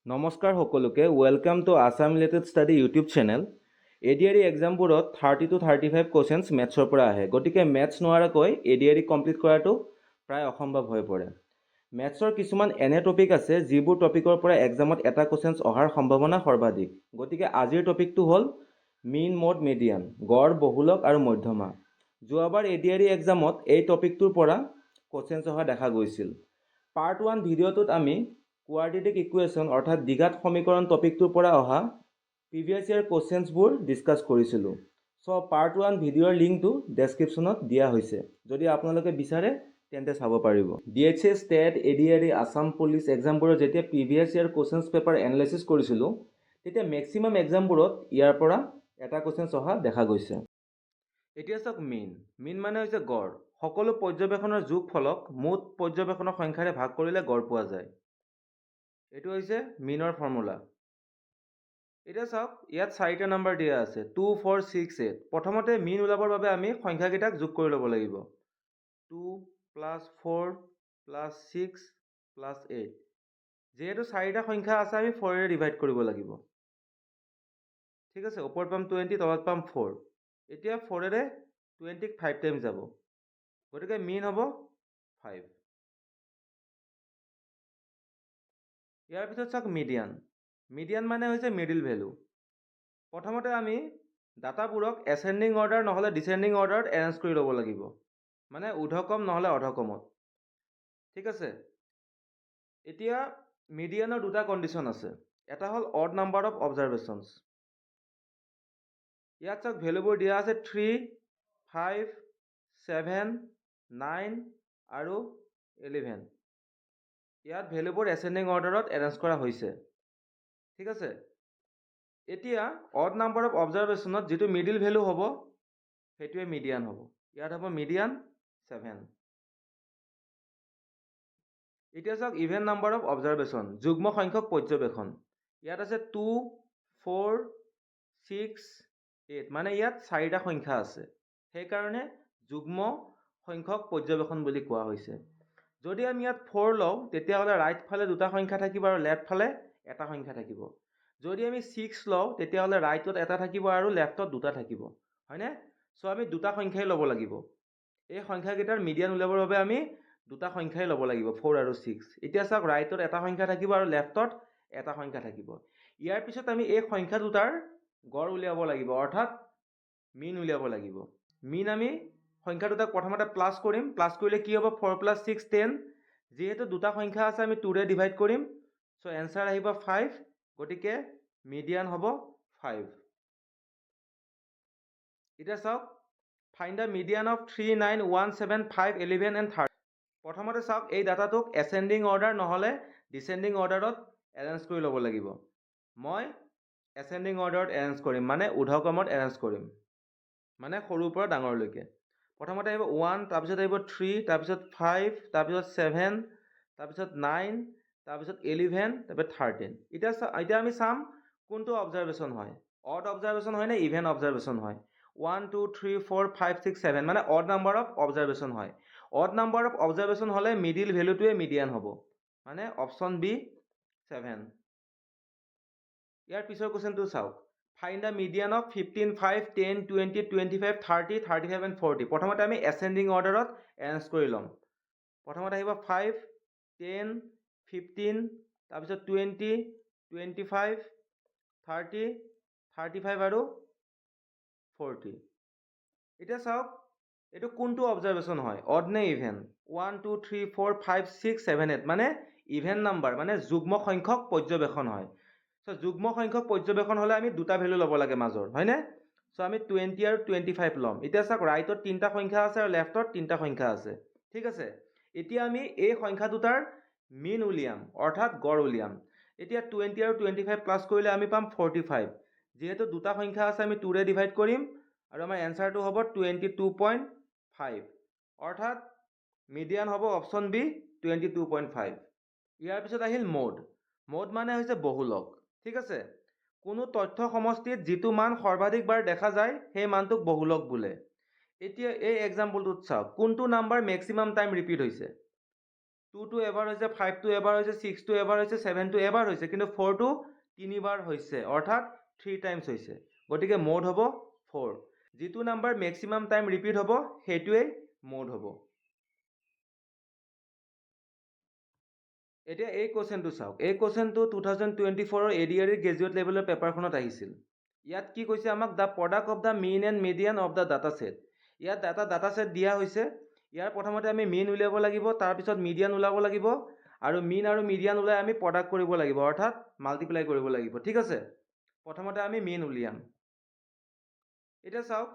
নমস্কাৰ সকলোকে welcome to Assam related study YouTube channel. ADRE এক্সামবোৰত 30 to 35 কুৱেশ্যনছ মেথছৰ পৰা আহে, গতিকে মেথছ নোৱাৰাকৈ এডিআৰই কমপ্লিট কৰাটো প্ৰায় অসম্ভৱ হৈ পৰে। মেথছৰ কিছুমান এনে টপিক আছে যিবোৰ টপিকৰ পৰা এক্সামত এটা কুৱেশ্যনছ অহাৰ সম্ভাৱনা সৰ্বাধিক। গতিকে আজিৰ টপিকটো হ'ল মিন, মড, মিডিয়ান, গড়, বহুলক আৰু মধ্যমা। যোৱাবাৰ এডিআৰই এক্সামত এই টপিকটোৰ পৰা কুৱেশ্যনছ অহা দেখা গৈছিল। পাৰ্ট 1 ভিডিঅ'টোত আমি কোৱাড্ৰেটিক ইকুৱেশ্যন অৰ্থাৎ দ্বিঘাত সমীকৰণ টপিকটোৰ পৰা অহা প্ৰিভিয়াছ ইয়াৰ কুৱেশ্যনছবোৰ ডিছকাছ কৰিছিলোঁ। চ' পাৰ্ট 1 ভিডিঅ'ৰ লিংকটো ডেছক্ৰিপশ্যনত দিয়া হৈছে, যদি আপোনালোকে বিচাৰে তেন্তে চাব পাৰিব। DHS, TET, ADRE, Assam police এক্সামবোৰৰ যেতিয়া previous year questions paper analysis কৰিছিলোঁ, তেতিয়া মেক্সিমাম এক্সামবোৰত ইয়াৰ পৰা এটা কুৱেশ্যনছ অহা দেখা গৈছে। এতিয়া চাওক মিন মানে হৈছে গড়। সকলো পৰ্যবেক্ষণৰ যোগফলক মুঠ পৰ্যবেক্ষণৰ সংখ্যাৰে ভাগ কৰিলে গড় পোৱা যায়। এইটো হৈছে মিনৰ ফৰ্মুলা। এতিয়া চাওক ইয়াত 4টা নম্বৰ দিয়া আছে 2, 4, 6, 8। প্ৰথমতে মিন ওলাবৰ বাবে আমি সংখ্যাকেইটাক যোগ কৰি ল'ব লাগিব। 2 + 4 + 6 + 8। যিহেতু 4টা সংখ্যা আছে আমি 4ৰে ডিভাইড কৰিব লাগিব। ঠিক আছে, ওপৰত পাম 20, তলত পাম 4। এতিয়া 4ৰে 20ক 5 টাইম যাব, গতিকে মিন হ'ব 5। ইয়াৰ পিছত চাওক মিডিয়ান মানে হৈছে মিডিল ভেলু। প্ৰথমতে আমি ডাটাবোৰক এচেণ্ডিং অৰ্ডাৰ নহ'লে ডিচেণ্ডিং অৰ্ডাৰত এৰেঞ্জ কৰি ল'ব লাগিব, মানে ঊৰ্ধ্বক্ৰম নহ'লে অধক্ৰমত। ঠিক আছে, এতিয়া মিডিয়ানৰ দুটা কণ্ডিশ্যন আছে। এটা হ'ল অড নাম্বাৰ অফ অবজাৰভেশ্যনছ। ইয়াত চাওক ভেলুবোৰ দিয়া আছে 3, 5, 7, 9 আৰু 11। ইয়াত ভেলুবোৰ এচেণ্ডিং অৰ্ডাৰত এৰেঞ্জ কৰা হৈছে। ঠিক আছে, এতিয়া অড নাম্বাৰ অফ অবজাৰভেশ্যনত যিটো মিডিল ভেলু হ'ব সেইটোৱে মিডিয়ান হ'ব। ইয়াত হ'ব মিডিয়ান 7। এতিয়া চাওক ইভেন নাম্বাৰ অফ অবজাৰভেশ্যন, যুগ্ম সংখ্যক পৰ্যবেক্ষণ। ইয়াত আছে 2, 4, 6, 8, মানে ইয়াত 4টা সংখ্যা আছে, সেইকাৰণে যুগ্ম সংখ্যক পৰ্যবেক্ষণ বুলি কোৱা হৈছে। যদি আমি ইয়াত 4 লওঁ তেতিয়াহ'লে ৰাইট ফালে দুটা সংখ্যা থাকিব আৰু লেফ্ট ফালে এটা সংখ্যা থাকিব। যদি আমি 6 লওঁ তেতিয়াহ'লে ৰাইটত এটা থাকিব আৰু লেফ্টত দুটা থাকিব, হয়নে? চ' আমি দুটা সংখ্যাই ল'ব লাগিব। এই সংখ্যাকেইটাৰ মিডিয়ান উলিয়াবৰ বাবে আমি দুটা সংখ্যাই ল'ব লাগিব, 4 আৰু 6। এতিয়া চাওক ৰাইটত এটা সংখ্যা থাকিব আৰু লেফ্টত এটা সংখ্যা থাকিব। ইয়াৰ পিছত আমি এই সংখ্যা দুটাৰ গড় উলিয়াব লাগিব, অৰ্থাৎ মিন উলিয়াব লাগিব। মিন আমি সংখ্যা দুটাক প্ৰথমতে প্লাছ কৰিম, প্লাছ কৰিলে কি হ'ব 4 + 6 10। যিহেতু দুটা সংখ্যা আছে আমি 2ৰে ডিভাইড কৰিম, চ' এনচাৰ আহিব 5, গতিকে মিডিয়ান হ'ব 5। এতিয়া চাওক find the median of 3, 9, 1, 7, 5, 11 and 30। প্ৰথমতে চাওক এই ডাটাটোক এচেণ্ডিং অৰ্ডাৰ নহ'লে ডিচেণ্ডিং অৰ্ডাৰত এৰেঞ্জ কৰি ল'ব লাগিব। মই এচেণ্ডিং অৰ্ডাৰত এৰেঞ্জ কৰিম, মানে ঊৰ্ধ্বক্ৰমত এৰেঞ্জ কৰিম, মানে সৰুৰ পৰা ডাঙৰলৈকে। প্ৰথমতে আহিব 1, তাৰপিছত আহিব 3, তাৰপিছত 5, তাৰপিছত 7, তাৰপিছত 9, তাৰপিছত 11, তাৰপিছত 13। এতিয়া আমি চাম কোনটো অবজাৰভেশ্যন হয়, অড অবজাৰভেশ্যন হয় নে ইভেন অবজাৰভেশ্যন হয়। 1, 2, 3, 4, 5, 6, 7 মানে অড নাম্বাৰ অফ অবজাৰভেশ্যন হয়। অড নাম্বাৰ অফ অবজাৰভেশ্যন হ'লে মিডিল ভেলুটোৱে মিডিয়ান হ'ব, মানে অপশ্যন বি 7। ইয়াৰ পিছৰ কুৱেশ্যনটো চাওক, find the median of 15, 5, 10, 20, 25, 30, 35 and 40। প্ৰথমতে আমি এচেণ্ডিং অৰ্ডাৰত এৰেঞ্জ কৰি ল'ম। প্ৰথমতে আহিব 5, 10, 15, তাৰপিছত 20, 25, 30, 35 আৰু 40। এতিয়া চাওক এইটো কোনটো অবজাৰভেশ্যন হয়, অড নে ইভেন। 1, 2, 3, 4, 5, 6, 7, 8 মানে ইভেন নাম্বাৰ, মানে যুগ্ম সংখ্যক পৰ্যবেক্ষণ হয়। চ' যুগ্ম সংখ্যক পৰ্যবেক্ষণ হ'লে আমি দুটা ভেলু ল'ব লাগে মাজৰ, হয়নে? চ' আমি 20 আৰু 25 ল'ম। এতিয়া চাওক ৰাইটত 3টা সংখ্যা আছে আৰু লেফ্টত 3টা সংখ্যা আছে। ঠিক আছে, এতিয়া আমি এই সংখ্যা দুটাৰ মিন উলিয়াম, অৰ্থাৎ গড় উলিয়াম। এতিয়া 20 আৰু 25 প্লাছ কৰিলে আমি পাম 45। যিহেতু দুটা সংখ্যা আছে আমি 2ৰে ডিভাইড কৰিম আৰু আমাৰ এনচাৰটো হ'ব 22.5, অৰ্থাৎ মিডিয়ান হ'ব অপশ্যন বি 22.5। ইয়াৰ পিছত আহিল মড মানে হৈছে বহুলক। ঠিক আছে, কোনো তথ্য সমষ্টিত যিটো মান সৰ্বাধিকবাৰ দেখা যায় সেই মানটোক বহুলক বোলে। এতিয়া এই এক্সাম্পলটোত চাওক কোনটো নাম্বাৰ মেক্সিমাম টাইম ৰিপিট হৈছে। 2টো এবাৰ হৈছে, 5টো এবাৰ হৈছে, 6টো এবাৰ হৈছে, 7টো এবাৰ হৈছে, কিন্তু 4টো 3বাৰ হৈছে, অৰ্থাৎ 3 টাইমছ হৈছে। গতিকে মোড হ'ব 4। যিটো নাম্বাৰ মেক্সিমাম টাইম ৰিপিট হ'ব সেইটোৱেই মোড হ'ব। এতিয়া এই কুৱেশ্যনটো চাওক। এই কুৱেশ্যনটো 2024 ADRE গ্ৰেজুৱেট লেভেলৰ পেপাৰখনত আহিছিল। ইয়াত কি কৈছে আমাক, the product of the mean and median of the data set. ইয়াত এটা ডাটা ছেট দিয়া হৈছে। ইয়াৰ প্ৰথমতে আমি মিন উলিয়াব লাগিব, তাৰপিছত মিডিয়ান ওলাব লাগিব, আৰু মিন আৰু মিডিয়ান ওলাই আমি প্ৰডাক্ট কৰিব লাগিব, অৰ্থাৎ মাল্টিপ্লাই কৰিব লাগিব। ঠিক আছে, প্ৰথমতে আমি মিন উলিয়াম। এতিয়া চাওক,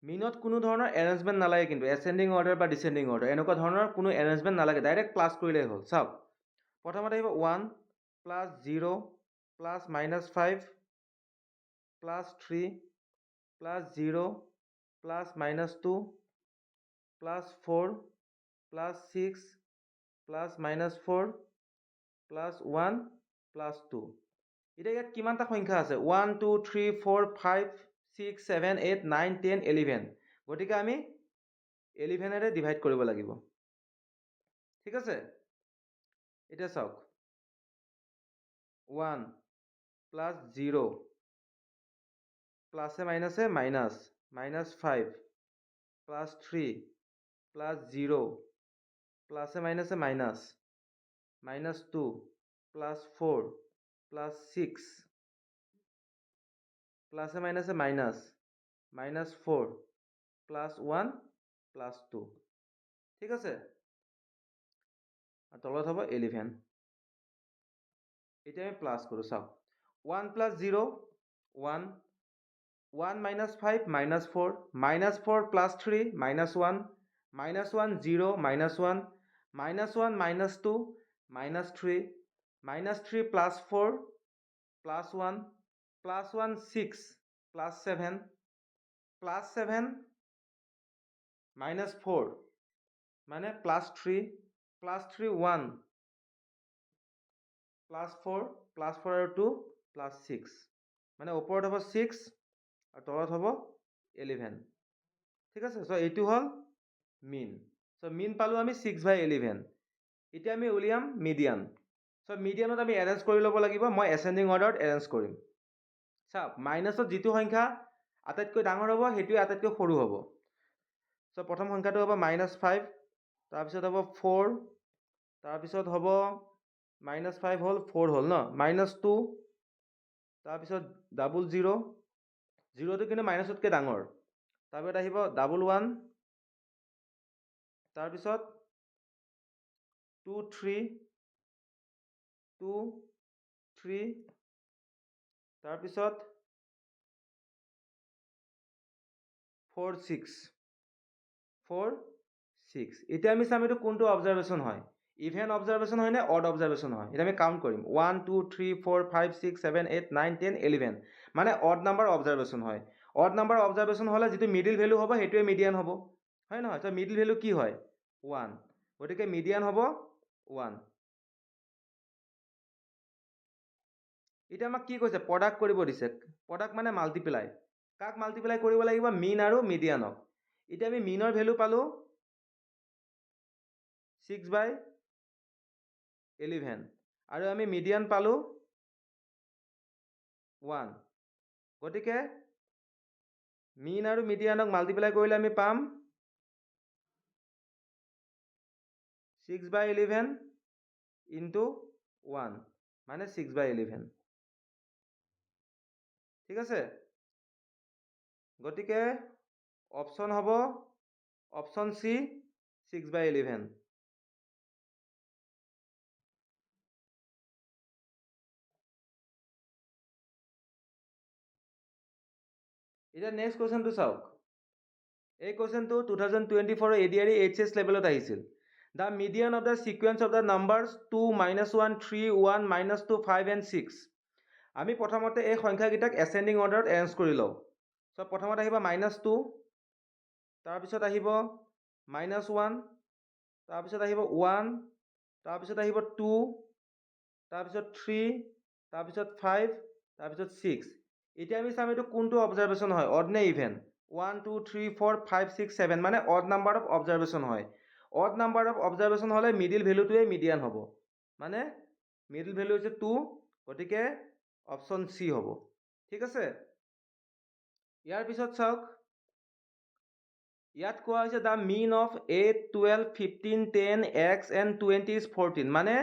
মিনত কোনো ধৰণৰ এৰেঞ্জমেণ্ট নালাগে, কিন্তু এচেণ্ডিং অৰ্ডাৰ বা ডিচেণ্ডিং অৰ্ডাৰ এনেকুৱা ধৰণৰ কোনো এৰেঞ্জমেণ্ট নালাগে, ডাইৰেক্ট প্লাছ কৰিলেই হ'ল। চাওক, প্ৰথমতে আহিব 1 plus 0 plus -5 plus 3 plus 0 plus -2 plus 4 plus 6 plus -4 plus 1 plus 2। এতিয়া ইয়াত কিমানটা সংখ্যা আছে? 1 2 3 4 5 6 7 8 9 10 11। গতিকে আমি 11ৰে ডিভাইড কৰিব লাগিব। ঠিক আছে, এতিয়া চাওক, 1 প্লাছ 0 প্লাছে মাইনাছে মাইনাছ -5 প্লাছ 3 প্লাছ 0 প্লাছে মাইনাছে মাইনাছ -2 প্লাছ 4 প্লাছ 6 প্লাছে মাইনাছে মাইনাছ -4 প্লাছ 1 প্লাছ 2। ঠিক আছে, তলত হ'ব 11। এতিয়া আমি প্লাছ কৰোঁ। চাওক, 1 plus 0 1, 1 minus 5 minus 4, minus 4 plus 3 minus 1, minus 1 0 minus 1, minus 1 minus 2 minus 3, minus 3 plus 4 plus 1, plus 1 6 plus 7, plus 7 minus 4 মানে plus 3, plus 3 1, plus 4 আৰু 2 plus 6 মানে ওপৰত হ'ব 6 আৰু তলত হ'ব 11। ঠিক আছে, চ' এইটো হ'ল মিন। চ' মিন পালোঁ আমি 6/11। এতিয়া আমি উলিয়াম মিডিয়ান। চ' মিডিয়ানত আমি এৰেঞ্জ কৰি ল'ব লাগিব। মই এচেণ্ডিং অৰ্ডাৰত এৰেঞ্জ কৰিম। চাওক, মাইনাছত যিটো সংখ্যা আটাইতকৈ ডাঙৰ হ'ব সেইটোৱে আটাইতকৈ সৰু হ'ব। চ' প্ৰথম সংখ্যাটো হ'ব -5, তাৰপিছত হ'ব 4, তাৰপিছত হ'ব -5 হ'ল 4 হ'ল ন, -2, তাৰপিছত 0, 0টো কিন্তু মাইনাছতকৈ ডাঙৰ, তাৰপিছত আহিব 1, তাৰপিছত 2 3, 2 3, তাৰপিছত 4 6, 4 6। এতিয়া আমি চাম এইটো কোনটো অবজাৰভেশ্যন হয়, ইভেন অবজাৰভেশ্যন হয় নে অড অবজাৰভেশ্যন হয়। এতিয়া আমি কাউণ্ট কৰিম 1 2 3 4 5 6 7 8 9 10 11 মানে অড নাম্বাৰ অবজাৰভেশ্যন হয়। অড নাম্বাৰ অবজাৰভেশ্যন হ'লে যিটো মিডিল ভেলু হ'ব সেইটোৱে মিডিয়ান হ'ব, হয় নহয়? ত' মিডিল ভেলু কি হয়? 1, গতিকে মিডিয়ান হ'ব 1। এতিয়া আমাক কি কৈছে? প্ৰডাক্ট কৰিব দিছে। প্ৰডাক্ট মানে মাল্টিপ্লাই। কাক মাল্টিপ্লাই কৰিব লাগিব? মিন আৰু মিডিয়ানক। এতিয়া আমি মিনৰ ভেলু পালোঁ 6/11 আৰু আমি মিডিয়ান পালোঁ 1। গতিকে মিন আৰু মিডিয়ানক মাল্টিপ্লাই কৰিলে আমি পাম 6/11 ইনটু 1 মানে 6/11। ঠিক আছে, গতিকে অপশ্যন হ'ব অপশ্যন চি 6/11। এতিয়া নেক্সট কুৱেশ্যনটো চাওক। এই কুৱেশ্যনটো 2024 ADRE HS লেভেলত আহিছিল। The median of the sequence of the numbers 2 -1 3 1 -2 5 and 6। আমি প্ৰথমতে এই সংখ্যাকেইটাক এচেণ্ডিং অৰ্ডাৰত এৰেঞ্জ কৰি লওঁ। চ' প্ৰথমতে আহিব -2, তাৰপিছত আহিব -1, তাৰপিছত আহিব 1, তাৰপিছত আহিব 2, তাৰপিছত 3, তাৰপিছত 5, তাৰপিছত 6। এতিয়া আমি চাম এইটো কোনটো অবজাৰভেশ্যন হয়, অড নে ইভেন। 1 2 3 4 5 6 7 মানে অড নাম্বাৰ অফ অবজাৰভেশ্যন হয়। অড নাম্বাৰ অফ অবজাৰভেশ্যন হ'লে মিডিল ভেলুটোৱে মিডিয়ান হ'ব, মানে মিডিল ভেলু হৈছে 2, গতিকে অপশ্যন চি হ'ব। ঠিক আছে, ইয়াৰ পিছত চাওক, ইয়াত কোৱা হৈছে the mean of 8 12 15 10 x and 20 is 14, মানে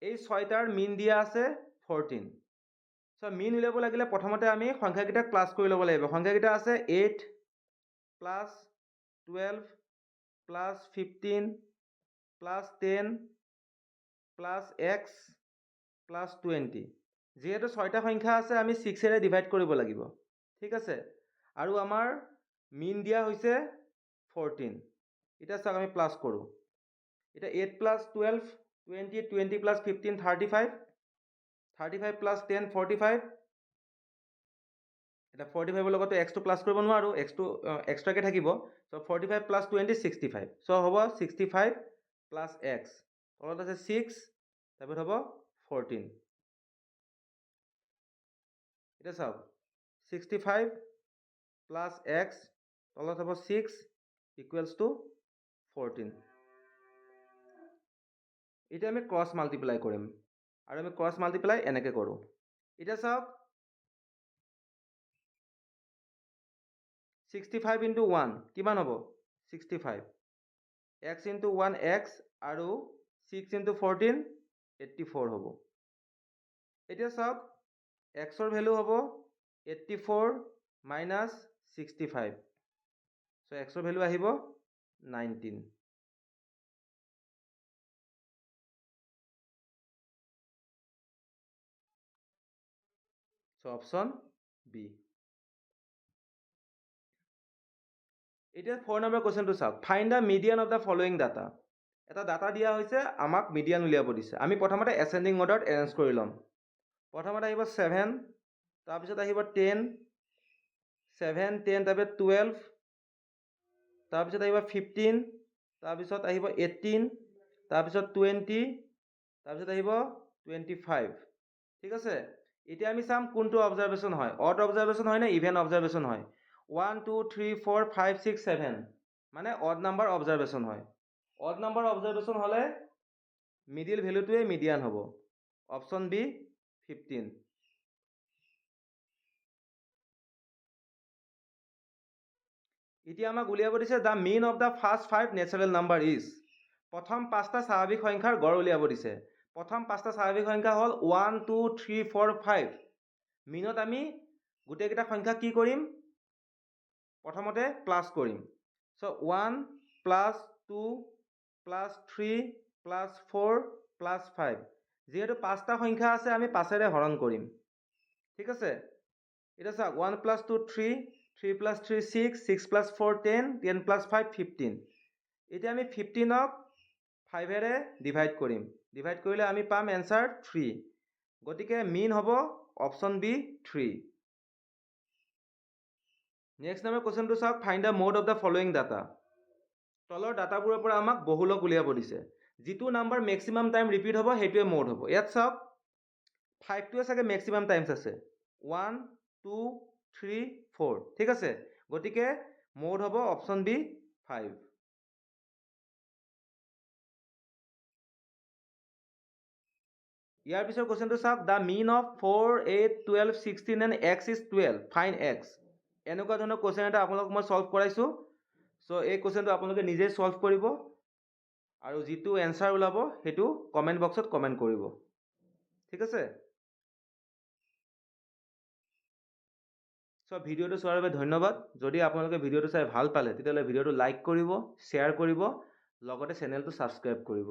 এই ছয়টাৰ মিন দিয়া আছে 14। চ' মিন উলিয়াব লাগিলে প্ৰথমতে আমি সংখ্যাকেইটাক প্লাছ কৰি ল'ব লাগিব। সংখ্যাকেইটা আছে 8 plus 12 plus 15 plus 10 plus x plus 20। যিহেতু ছয়টা সংখ্যা আছে আমি 6এৰে ডিভাইড কৰিব লাগিব। ঠিক আছে, আৰু আমাৰ মিন দিয়া হৈছে 14। এতিয়া চাওক আমি প্লাছ কৰোঁ। এতিয়া 8 প্লাছ 12 20, 20 প্লাছ 15 35, 35 প্লাছ 10 45। এতিয়া 45ৰ লগতে এক্সটো প্লাছ কৰিব নোৱাৰোঁ, এক্সটো এক্সট্ৰাকৈ থাকিব। চ' 45 প্লাছ 20 65। চ' হ'ব 65 প্লাছ এক্স, তলত আছে 6, তাৰপিছত হ'ব 14। এতিয়া চাওক 65 প্লাছ এক্স, তলত হ'ব 6 ইকুৱেলছ টু 14। এতিয়া আমি ক্ৰছ মাল্টিপ্লাই কৰিম, আৰু আমি ক্ৰছ মাল্টিপ্লাই এনেকৈ কৰোঁ। এতিয়া চাওক 65 ইনটু 1 কিমান হ'ব? 65। x ইনটু 1 x, আৰু 6 ইনটু 14 84 হ'ব। এতিয়া চাওক xৰ ভেলু হ'ব 84 মাইনাছ 65। চ' xৰ ভেলু আহিব 19। চ' অপশ্যন বি। এতিয়া 4 নম্বৰ কুৱেশ্যনটো চাওক, find the median of the following data. এটা ডাটা দিয়া হৈছে, আমাক মিডিয়ান উলিয়াব দিছে। আমি প্ৰথমতে এচেণ্ডিং অৰ্ডাৰত এৰেঞ্জ কৰি ল'ম। প্ৰথমতে আহিব 7, তাৰপিছত আহিব 10, 7 10, তাৰপিছত 12, তাৰপিছত আহিব 15, তাৰপিছত আহিব 18, তাৰপিছত 20, তাৰপিছত আহিব 25। ঠিক আছে, এতিয়া আমি চাম কোনটো অবজাৰভেশ্যন হয়, অড অবজাৰভেশ্যন হয় নে ইভেন অবজাৰভেশ্যন হয়। 1 2 3 4 5 6 7 মানে অড নাম্বাৰ অবজাৰভেশ্যন হয়। অড নাম্বাৰ অবজাৰভেশ্যন হ'লে মিডিল ভেলুটোৱে মিডিয়ান হ'ব। Option B 15। এতিয়া আমাক উলিয়াব দিছে the mean of the first 5 natural number is. প্ৰথম 5টা স্বাভাৱিক সংখ্যাৰ গড় উলিয়াব দিছে। প্ৰথম 5টা স্বাভাৱিক সংখ্যা হ'ল 1 2 3 4 5। মিনত আমি গোটেইকেইটা সংখ্যা কি কৰিম? প্ৰথমতে প্লাছ কৰিম। চ' 1 প্লাছ 2 প্লাছ 3 প্লাছ 4 প্লাছ 5। যিহেতু 5টা সংখ্যা আছে আমি 5এৰে হৰণ কৰিম। ঠিক আছে, এতিয়া চাওক 1 প্লাছ 2 3, 3 প্লাছ 3 6, 6 প্লাছ 4 10, 10 প্লাছ 5 15। এতিয়া আমি 15ক 5এৰে ডিভাইড কৰিম। ডিভাইড কৰিলে আমি পাম এনচাৰ 3। গতিকে মিন হ'ব অপশ্যন বি 3। নেক্সট নম্বৰ কুৱেশ্যনটো চাওক, find the mode of the following data. তলৰ ডাটাবোৰৰ পৰা আমাক বহুলক উলিয়াব দিছে। যিটো নাম্বাৰ মেক্সিমাম টাইম ৰিপিট হ'ব সেইটোৱে মোড হ'ব। ইয়াত চাওক 5টোৱে চাগে মেক্সিমাম টাইমছ আছে, 1 2 3 4। ঠিক আছে, গতিকে মোড হ'ব অপশ্যন বি 5। ইয়াৰ পিছৰ কুৱেশ্যনটো চাওক, the mean of 4 8 12 16 and x is 12, fine x। এনেকুৱা ধৰণৰ কুৱেশ্যন এটা আপোনালোকক মই ছল্ভ কৰাইছোঁ। চ' এই কুৱেশ্যনটো আপোনালোকে নিজেই ছল্ভ কৰিব, আৰু যিটো এনচাৰ ওলাব সেইটো কমেণ্ট বক্সত কমেণ্ট কৰিব। ঠিক আছে, চ' ভিডিঅ'টো চোৱাৰ বাবে ধন্যবাদ। যদি আপোনালোকে ভিডিঅ'টো চাই ভাল পালে তেতিয়াহ'লে ভিডিঅ'টো লাইক কৰিব, শ্বেয়াৰ কৰিব, লগতে চেনেলটো ছাবস্ক্ৰাইব কৰিব।